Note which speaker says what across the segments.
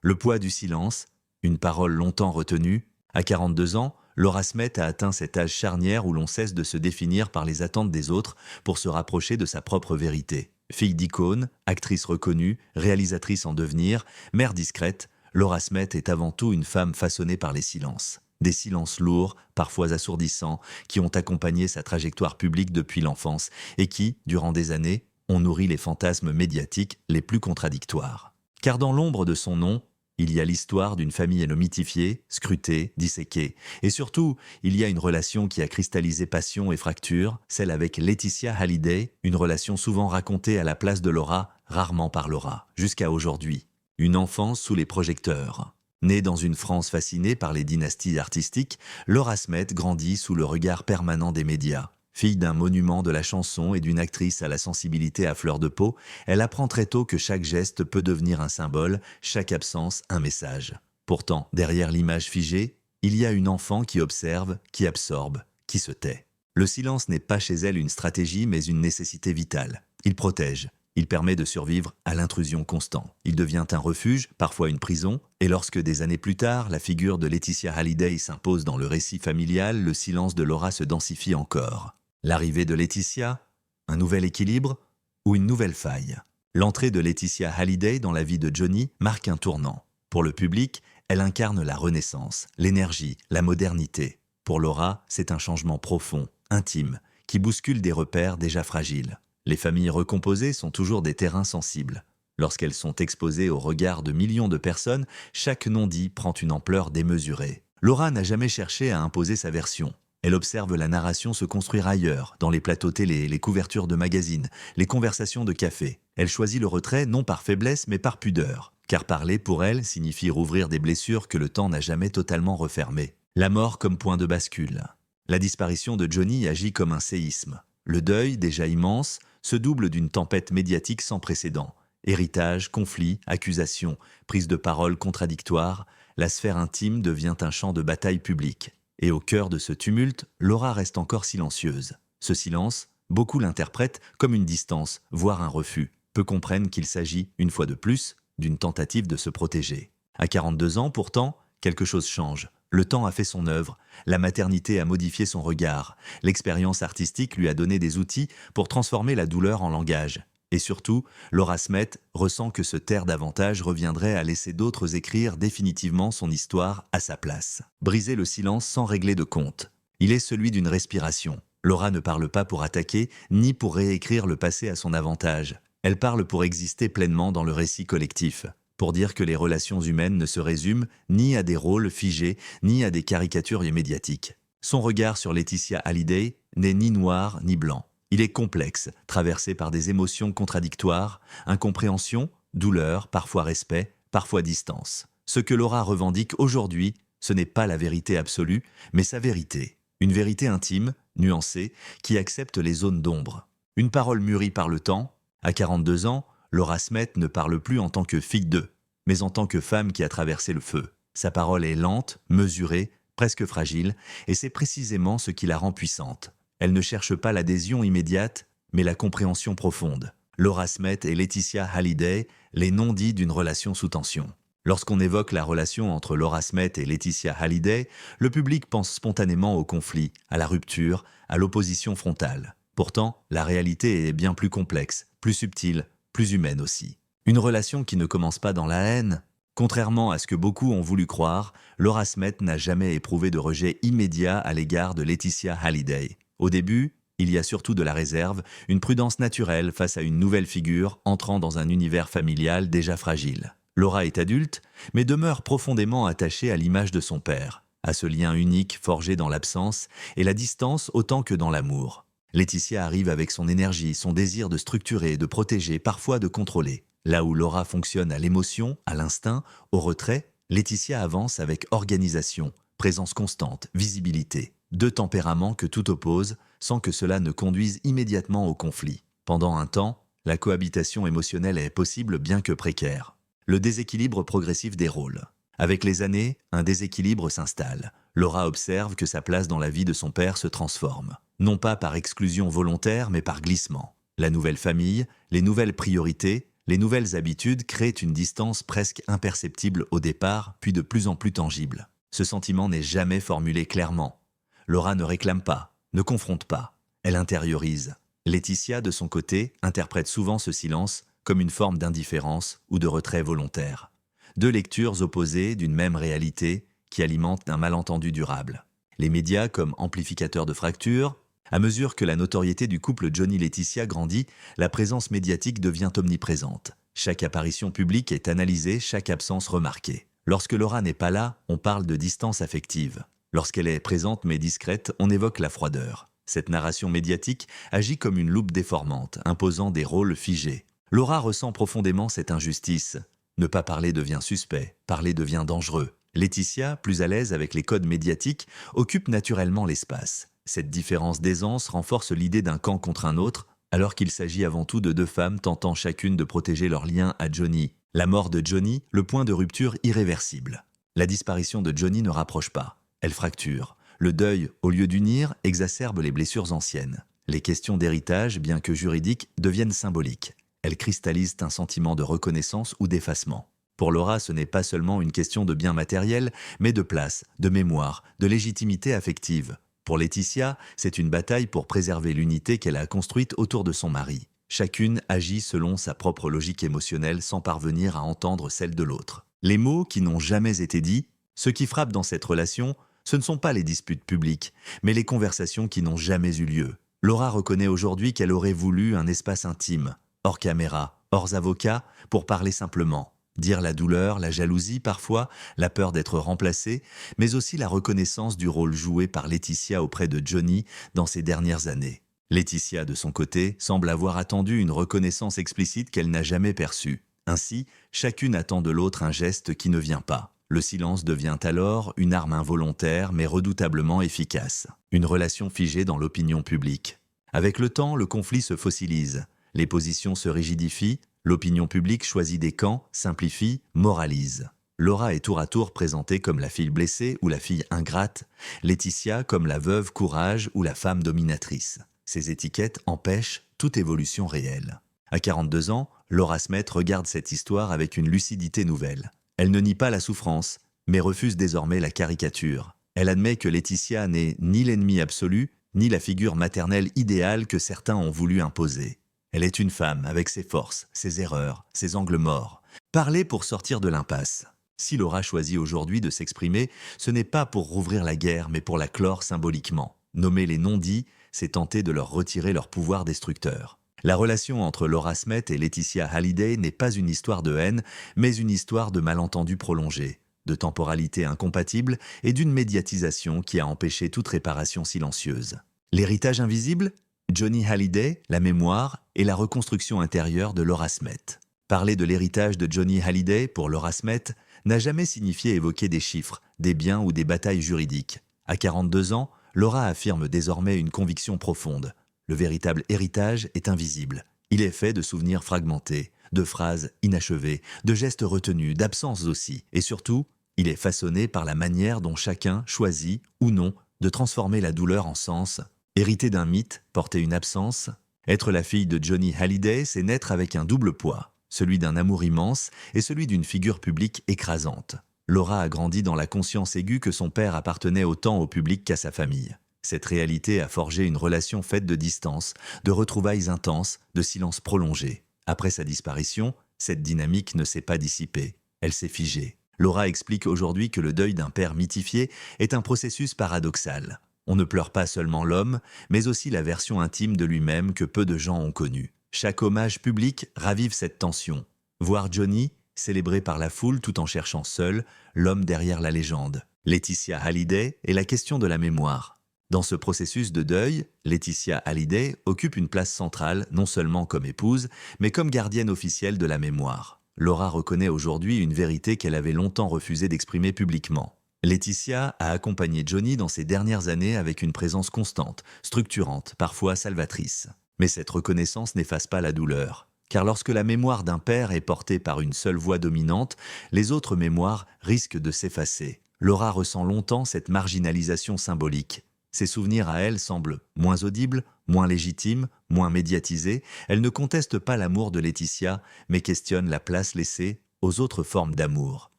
Speaker 1: Le poids du silence, une parole longtemps retenue. À 42 ans, Laura Smet a atteint cet âge charnière où l'on cesse de se définir par les attentes des autres pour se rapprocher de sa propre vérité. Fille d'icône, actrice reconnue, réalisatrice en devenir, mère discrète, Laura Smet est avant tout une femme façonnée par les silences. Des silences lourds, parfois assourdissants, qui ont accompagné sa trajectoire publique depuis l'enfance et qui, durant des années, ont nourri les fantasmes médiatiques les plus contradictoires. Car dans l'ombre de son nom, il y a l'histoire d'une famille mythifiée, scrutée, disséquée. Et surtout, il y a une relation qui a cristallisé passion et fracture, celle avec Laetitia Hallyday, une relation souvent racontée à la place de Laura, rarement par Laura, jusqu'à aujourd'hui. Une enfance sous les projecteurs. Née dans une France fascinée par les dynasties artistiques, Laura Smet grandit sous le regard permanent des médias. Fille d'un monument de la chanson et d'une actrice à la sensibilité à fleur de peau, elle apprend très tôt que chaque geste peut devenir un symbole, chaque absence un message. Pourtant, derrière l'image figée, il y a une enfant qui observe, qui absorbe, qui se tait. Le silence n'est pas chez elle une stratégie mais une nécessité vitale. Il protège. Il permet de survivre à l'intrusion constante. Il devient un refuge, parfois une prison, et lorsque des années plus tard, la figure de Laetitia Hallyday s'impose dans le récit familial, le silence de Laura se densifie encore. L'arrivée de Laetitia, un nouvel équilibre ou une nouvelle faille. L'entrée de Laetitia Hallyday dans la vie de Johnny marque un tournant. Pour le public, elle incarne la renaissance, l'énergie, la modernité. Pour Laura, c'est un changement profond, intime, qui bouscule des repères déjà fragiles. Les familles recomposées sont toujours des terrains sensibles. Lorsqu'elles sont exposées au regard de millions de personnes, chaque non-dit prend une ampleur démesurée. Laura n'a jamais cherché à imposer sa version. Elle observe la narration se construire ailleurs, dans les plateaux télé, les couvertures de magazines, les conversations de café. Elle choisit le retrait non par faiblesse mais par pudeur. Car parler, pour elle, signifie rouvrir des blessures que le temps n'a jamais totalement refermées. La mort comme point de bascule. La disparition de Johnny agit comme un séisme. Le deuil, déjà immense, se double d'une tempête médiatique sans précédent. Héritage, conflits, accusations, prise de parole contradictoires, la sphère intime devient un champ de bataille publique. Et au cœur de ce tumulte, Laura reste encore silencieuse. Ce silence, beaucoup l'interprètent comme une distance, voire un refus. Peu comprennent qu'il s'agit, une fois de plus, d'une tentative de se protéger. À 42 ans, pourtant, quelque chose change. Le temps a fait son œuvre, la maternité a modifié son regard, l'expérience artistique lui a donné des outils pour transformer la douleur en langage. Et surtout, Laura Smet ressent que se taire davantage reviendrait à laisser d'autres écrire définitivement son histoire à sa place. Briser le silence sans régler de compte. Il est celui d'une respiration. Laura ne parle pas pour attaquer, ni pour réécrire le passé à son avantage. Elle parle pour exister pleinement dans le récit collectif. Pour dire que les relations humaines ne se résument ni à des rôles figés, ni à des caricatures médiatiques. Son regard sur Laetitia Hallyday n'est ni noir ni blanc. Il est complexe, traversé par des émotions contradictoires, incompréhension, douleur, parfois respect, parfois distance. Ce que Laura revendique aujourd'hui, ce n'est pas la vérité absolue, mais sa vérité. Une vérité intime, nuancée, qui accepte les zones d'ombre. Une parole mûrie par le temps. À 42 ans, Laura Smet ne parle plus en tant que fille d'eux, mais en tant que femme qui a traversé le feu. Sa parole est lente, mesurée, presque fragile, et c'est précisément ce qui la rend puissante. Elle ne cherche pas l'adhésion immédiate, mais la compréhension profonde. Laura Smet et Laetitia Hallyday, les non-dits d'une relation sous tension. Lorsqu'on évoque la relation entre Laura Smet et Laetitia Hallyday, le public pense spontanément au conflit, à la rupture, à l'opposition frontale. Pourtant, la réalité est bien plus complexe, plus subtile, plus humaine aussi. Une relation qui ne commence pas dans la haine. Contrairement à ce que beaucoup ont voulu croire, Laura Smet n'a jamais éprouvé de rejet immédiat à l'égard de Laetitia Hallyday. Au début, il y a surtout de la réserve, une prudence naturelle face à une nouvelle figure entrant dans un univers familial déjà fragile. Laura est adulte, mais demeure profondément attachée à l'image de son père, à ce lien unique forgé dans l'absence et la distance autant que dans l'amour. Laetitia arrive avec son énergie, son désir de structurer, de protéger, parfois de contrôler. Là où Laura fonctionne à l'émotion, à l'instinct, au retrait, Laetitia avance avec organisation, présence constante, visibilité. Deux tempéraments que tout oppose, sans que cela ne conduise immédiatement au conflit. Pendant un temps, la cohabitation émotionnelle est possible bien que précaire. Le déséquilibre progressif des rôles. Avec les années, un déséquilibre s'installe. Laura observe que sa place dans la vie de son père se transforme. Non pas par exclusion volontaire, mais par glissement. La nouvelle famille, les nouvelles priorités, Les nouvelles habitudes créent une distance presque imperceptible au départ, puis de plus en plus tangible. Ce sentiment n'est jamais formulé clairement. Laura ne réclame pas, ne confronte pas. Elle intériorise. Laetitia, de son côté, interprète souvent ce silence comme une forme d'indifférence ou de retrait volontaire. Deux lectures opposées d'une même réalité qui alimentent un malentendu durable. Les médias comme amplificateurs de fractures. À mesure que la notoriété du couple Johnny-Laetitia grandit, la présence médiatique devient omniprésente. Chaque apparition publique est analysée, chaque absence remarquée. Lorsque Laura n'est pas là, on parle de distance affective. Lorsqu'elle est présente mais discrète, on évoque la froideur. Cette narration médiatique agit comme une loupe déformante, imposant des rôles figés. Laura ressent profondément cette injustice. Ne pas parler devient suspect, parler devient dangereux. Laetitia, plus à l'aise avec les codes médiatiques, occupe naturellement l'espace. Cette différence d'aisance renforce l'idée d'un camp contre un autre, alors qu'il s'agit avant tout de deux femmes tentant chacune de protéger leur lien à Johnny. La mort de Johnny, le point de rupture irréversible. La disparition de Johnny ne rapproche pas, elle fracture. Le deuil, au lieu d'unir, exacerbe les blessures anciennes. Les questions d'héritage, bien que juridiques, deviennent symboliques. Elles cristallisent un sentiment de reconnaissance ou d'effacement. Pour Laura, ce n'est pas seulement une question de biens matériels, mais de place, de mémoire, de légitimité affective. Pour Laetitia, c'est une bataille pour préserver l'unité qu'elle a construite autour de son mari. Chacune agit selon sa propre logique émotionnelle sans parvenir à entendre celle de l'autre. Les mots qui n'ont jamais été dits, ce qui frappe dans cette relation, ce ne sont pas les disputes publiques, mais les conversations qui n'ont jamais eu lieu. Laura reconnaît aujourd'hui qu'elle aurait voulu un espace intime, hors caméra, hors avocat, pour parler simplement. Dire la douleur, la jalousie parfois, la peur d'être remplacée, mais aussi la reconnaissance du rôle joué par Laetitia auprès de Johnny dans ces dernières années. Laetitia, de son côté, semble avoir attendu une reconnaissance explicite qu'elle n'a jamais perçue. Ainsi, chacune attend de l'autre un geste qui ne vient pas. Le silence devient alors une arme involontaire mais redoutablement efficace. Une relation figée dans l'opinion publique. Avec le temps, le conflit se fossilise. Les positions se rigidifient. L'opinion publique choisit des camps, simplifie, moralise. Laura est tour à tour présentée comme la fille blessée ou la fille ingrate, Laetitia comme la veuve courage ou la femme dominatrice. Ces étiquettes empêchent toute évolution réelle. À 42 ans, Laura Smet regarde cette histoire avec une lucidité nouvelle. Elle ne nie pas la souffrance, mais refuse désormais la caricature. Elle admet que Laetitia n'est ni l'ennemi absolu, ni la figure maternelle idéale que certains ont voulu imposer. Elle est une femme avec ses forces, ses erreurs, ses angles morts. Parler pour sortir de l'impasse. Si Laura choisit aujourd'hui de s'exprimer, ce n'est pas pour rouvrir la guerre, mais pour la clore symboliquement. Nommer les non-dits, c'est tenter de leur retirer leur pouvoir destructeur. La relation entre Laura Smet et Laetitia Hallyday n'est pas une histoire de haine, mais une histoire de malentendus prolongés, de temporalité incompatible et d'une médiatisation qui a empêché toute réparation silencieuse. L'héritage invisible ? Johnny Hallyday, la mémoire et la reconstruction intérieure de Laura Smet. Parler de l'héritage de Johnny Hallyday pour Laura Smet n'a jamais signifié évoquer des chiffres, des biens ou des batailles juridiques. À 42 ans, Laura affirme désormais une conviction profonde. Le véritable héritage est invisible. Il est fait de souvenirs fragmentés, de phrases inachevées, de gestes retenus, d'absences aussi. Et surtout, il est façonné par la manière dont chacun choisit, ou non, de transformer la douleur en sens. Hériter d'un mythe, porter une absence. Être la fille de Johnny Hallyday, c'est naître avec un double poids, celui d'un amour immense et celui d'une figure publique écrasante. Laura a grandi dans la conscience aiguë que son père appartenait autant au public qu'à sa famille. Cette réalité a forgé une relation faite de distance, de retrouvailles intenses, de silences prolongés. Après sa disparition, cette dynamique ne s'est pas dissipée, elle s'est figée. Laura explique aujourd'hui que le deuil d'un père mythifié est un processus paradoxal. On ne pleure pas seulement l'homme, mais aussi la version intime de lui-même que peu de gens ont connue. Chaque hommage public ravive cette tension. Voir Johnny, célébré par la foule tout en cherchant seul, l'homme derrière la légende. Laetitia Hallyday est la question de la mémoire. Dans ce processus de deuil, Laetitia Hallyday occupe une place centrale non seulement comme épouse, mais comme gardienne officielle de la mémoire. Laura reconnaît aujourd'hui une vérité qu'elle avait longtemps refusé d'exprimer publiquement. Laetitia a accompagné Johnny dans ses dernières années avec une présence constante, structurante, parfois salvatrice. Mais cette reconnaissance n'efface pas la douleur. Car lorsque la mémoire d'un père est portée par une seule voix dominante, les autres mémoires risquent de s'effacer. Laura ressent longtemps cette marginalisation symbolique. Ses souvenirs à elle semblent moins audibles, Moins légitime, moins médiatisée, elle ne conteste pas l'amour de Laetitia, mais questionne la place laissée aux autres formes d'amour.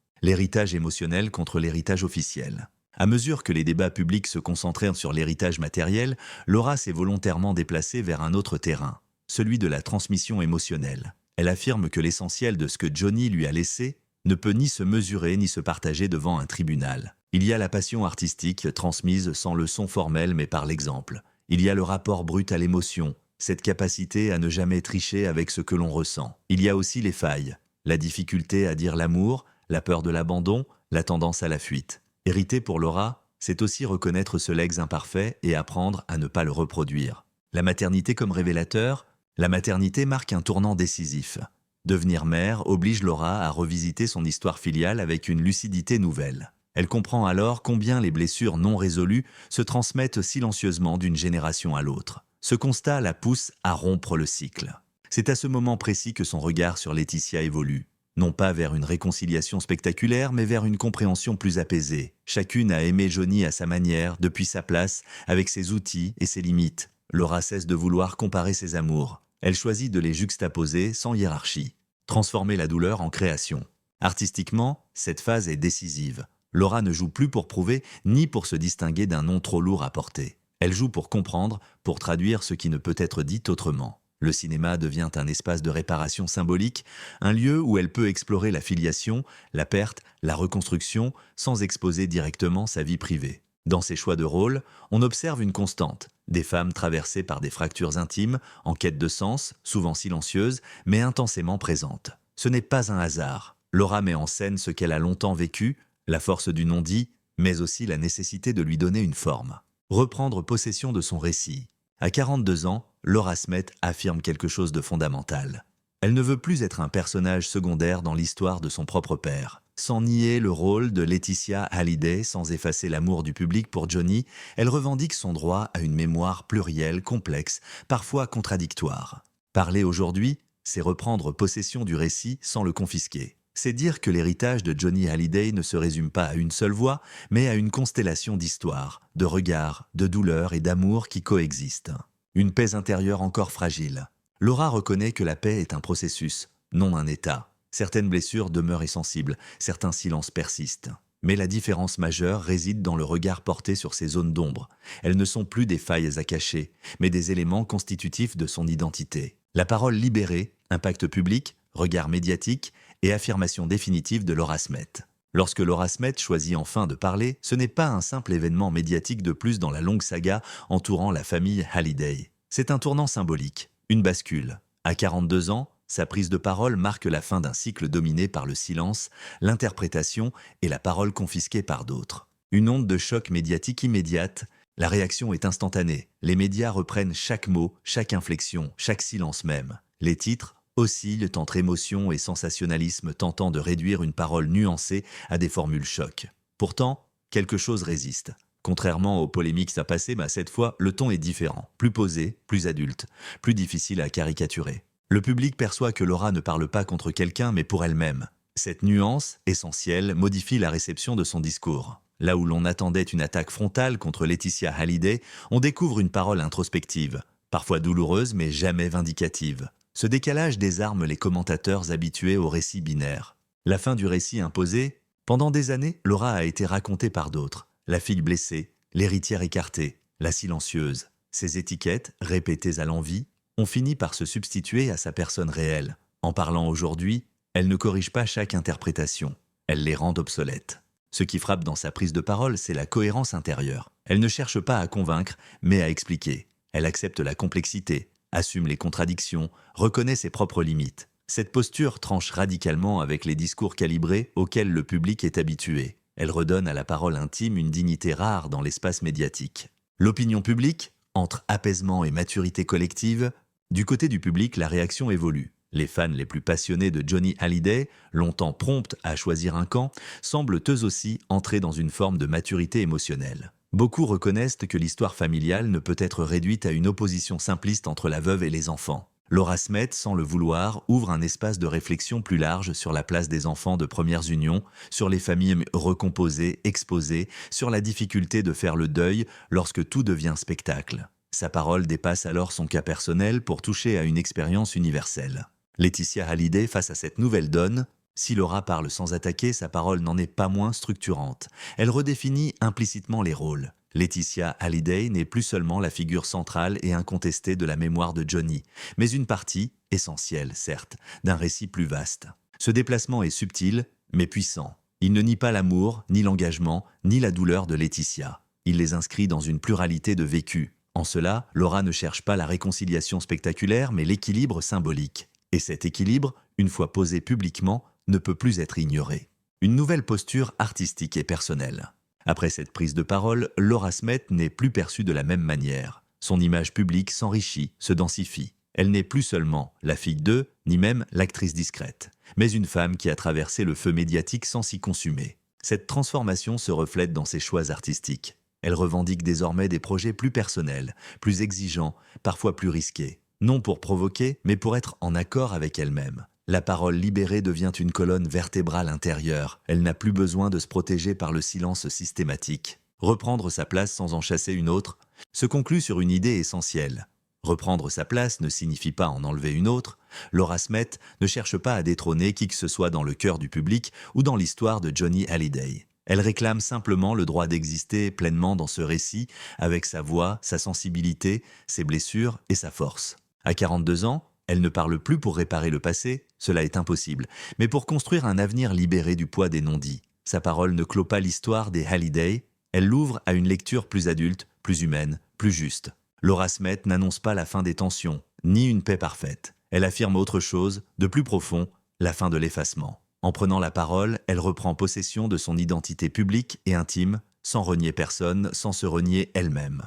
Speaker 1: L'héritage émotionnel contre l'héritage officiel. À mesure que les débats publics se concentraient sur l'héritage matériel, Laura s'est volontairement déplacée vers un autre terrain, celui de la transmission émotionnelle. Elle affirme que l'essentiel de ce que Johnny lui a laissé ne peut ni se mesurer ni se partager devant un tribunal. Il y a la passion artistique transmise sans leçon formelle mais par l'exemple. Il y a le rapport brut à l'émotion, cette capacité à ne jamais tricher avec ce que l'on ressent. Il y a aussi les failles, la difficulté à dire l'amour, la peur de l'abandon, la tendance à la fuite. Hériter pour Laura, c'est aussi reconnaître ce legs imparfait et apprendre à ne pas le reproduire. La maternité comme révélateur, la maternité marque un tournant décisif. Devenir mère oblige Laura à revisiter son histoire filiale avec une lucidité nouvelle. Elle comprend alors combien les blessures non résolues se transmettent silencieusement d'une génération à l'autre. Ce constat la pousse à rompre le cycle. C'est à ce moment précis que son regard sur Laetitia évolue. Non pas vers une réconciliation spectaculaire, mais vers une compréhension plus apaisée. Chacune a aimé Johnny à sa manière, depuis sa place, avec ses outils et ses limites. Laura cesse de vouloir comparer ses amours. Elle choisit de les juxtaposer sans hiérarchie. Transformer la douleur en création. Artistiquement, cette phase est décisive. Laura ne joue plus pour prouver, ni pour se distinguer d'un nom trop lourd à porter. Elle joue pour comprendre, pour traduire ce qui ne peut être dit autrement. Le cinéma devient un espace de réparation symbolique, un lieu où elle peut explorer la filiation, la perte, la reconstruction, sans exposer directement sa vie privée. Dans ses choix de rôle, on observe une constante. Des femmes traversées par des fractures intimes, en quête de sens, souvent silencieuses, mais intensément présentes. Ce n'est pas un hasard. Laura met en scène ce qu'elle a longtemps vécu, la force du non-dit, mais aussi la nécessité de lui donner une forme. Reprendre possession de son récit. À 42 ans, Laura Smet affirme quelque chose de fondamental. Elle ne veut plus être un personnage secondaire dans l'histoire de son propre père. Sans nier le rôle de Laetitia Hallyday, sans effacer l'amour du public pour Johnny, elle revendique son droit à une mémoire plurielle, complexe, parfois contradictoire. Parler aujourd'hui, c'est reprendre possession du récit sans le confisquer. C'est dire que l'héritage de Johnny Hallyday ne se résume pas à une seule voix, mais à une constellation d'histoires, de regards, de douleurs et d'amour qui coexistent. Une paix intérieure encore fragile. Laura reconnaît que la paix est un processus, non un état. Certaines blessures demeurent insensibles, certains silences persistent. Mais la différence majeure réside dans le regard porté sur ces zones d'ombre. Elles ne sont plus des failles à cacher, mais des éléments constitutifs de son identité. La parole libérée, impact public, regard médiatique et affirmation définitive de Laura Smet. Lorsque Laura Smet choisit enfin de parler, ce n'est pas un simple événement médiatique de plus dans la longue saga entourant la famille Hallyday. C'est un tournant symbolique, une bascule. À 42 ans, sa prise de parole marque la fin d'un cycle dominé par le silence, l'interprétation et la parole confisquée par d'autres. Une onde de choc médiatique immédiate, la réaction est instantanée. Les médias reprennent chaque mot, chaque inflexion, chaque silence même. Les titres oscillent entre émotion et sensationnalisme, tentant de réduire une parole nuancée à des formules choc. Pourtant, quelque chose résiste. Contrairement aux polémiques à passer, cette fois, le ton est différent, plus posé, plus adulte, plus difficile à caricaturer. Le public perçoit que Laura ne parle pas contre quelqu'un, mais pour elle-même. Cette nuance, essentielle, modifie la réception de son discours. Là où l'on attendait une attaque frontale contre Laetitia Hallyday, on découvre une parole introspective, parfois douloureuse mais jamais vindicative. Ce décalage désarme les commentateurs habitués au récit binaire. La fin du récit imposé, pendant des années, Laura a été racontée par d'autres. La fille blessée, l'héritière écartée, la silencieuse. Ces étiquettes, répétées à l'envi, ont fini par se substituer à sa personne réelle. En parlant aujourd'hui, elle ne corrige pas chaque interprétation. Elle les rend obsolètes. Ce qui frappe dans sa prise de parole, c'est la cohérence intérieure. Elle ne cherche pas à convaincre, mais à expliquer. Elle accepte la complexité, assume les contradictions, reconnaît ses propres limites. Cette posture tranche radicalement avec les discours calibrés auxquels le public est habitué. Elle redonne à la parole intime une dignité rare dans l'espace médiatique. L'opinion publique, entre apaisement et maturité collective, du côté du public, la réaction évolue. Les fans les plus passionnés de Johnny Hallyday, longtemps promptes à choisir un camp, semblent eux aussi entrer dans une forme de maturité émotionnelle. Beaucoup reconnaissent que l'histoire familiale ne peut être réduite à une opposition simpliste entre la veuve et les enfants. Laura Smet, sans le vouloir, ouvre un espace de réflexion plus large sur la place des enfants de premières unions, sur les familles recomposées, exposées, sur la difficulté de faire le deuil lorsque tout devient spectacle. Sa parole dépasse alors son cas personnel pour toucher à une expérience universelle. Laetitia Hallyday face à cette nouvelle donne. Si Laura parle sans attaquer, sa parole n'en est pas moins structurante. Elle redéfinit implicitement les rôles. Laetitia Hallyday n'est plus seulement la figure centrale et incontestée de la mémoire de Johnny, mais une partie, essentielle certes, d'un récit plus vaste. Ce déplacement est subtil, mais puissant. Il ne nie pas l'amour, ni l'engagement, ni la douleur de Laetitia. Il les inscrit dans une pluralité de vécus. En cela, Laura ne cherche pas la réconciliation spectaculaire, mais l'équilibre symbolique. Et cet équilibre, une fois posé publiquement, ne peut plus être ignoré. Une nouvelle posture artistique et personnelle. Après cette prise de parole, Laura Smith n'est plus perçue de la même manière. Son image publique s'enrichit, se densifie. Elle n'est plus seulement la fille d'eux, ni même l'actrice discrète, mais une femme qui a traversé le feu médiatique sans s'y consumer. Cette transformation se reflète dans ses choix artistiques. Elle revendique désormais des projets plus personnels, plus exigeants, parfois plus risqués. Non pour provoquer, mais pour être en accord avec elle-même. La parole libérée devient une colonne vertébrale intérieure. Elle n'a plus besoin de se protéger par le silence systématique. Reprendre sa place sans en chasser une autre se conclut sur une idée essentielle. Reprendre sa place ne signifie pas en enlever une autre. Laura Smith ne cherche pas à détrôner qui que ce soit dans le cœur du public ou dans l'histoire de Johnny Hallyday. Elle réclame simplement le droit d'exister pleinement dans ce récit, avec sa voix, sa sensibilité, ses blessures et sa force. À 42 ans, elle ne parle plus pour réparer le passé, cela est impossible, mais pour construire un avenir libéré du poids des non-dits. Sa parole ne clôt pas l'histoire des Hallyday, elle l'ouvre à une lecture plus adulte, plus humaine, plus juste. Laura Smith n'annonce pas la fin des tensions, ni une paix parfaite. Elle affirme autre chose, de plus profond, la fin de l'effacement. En prenant la parole, elle reprend possession de son identité publique et intime, sans renier personne, sans se renier elle-même.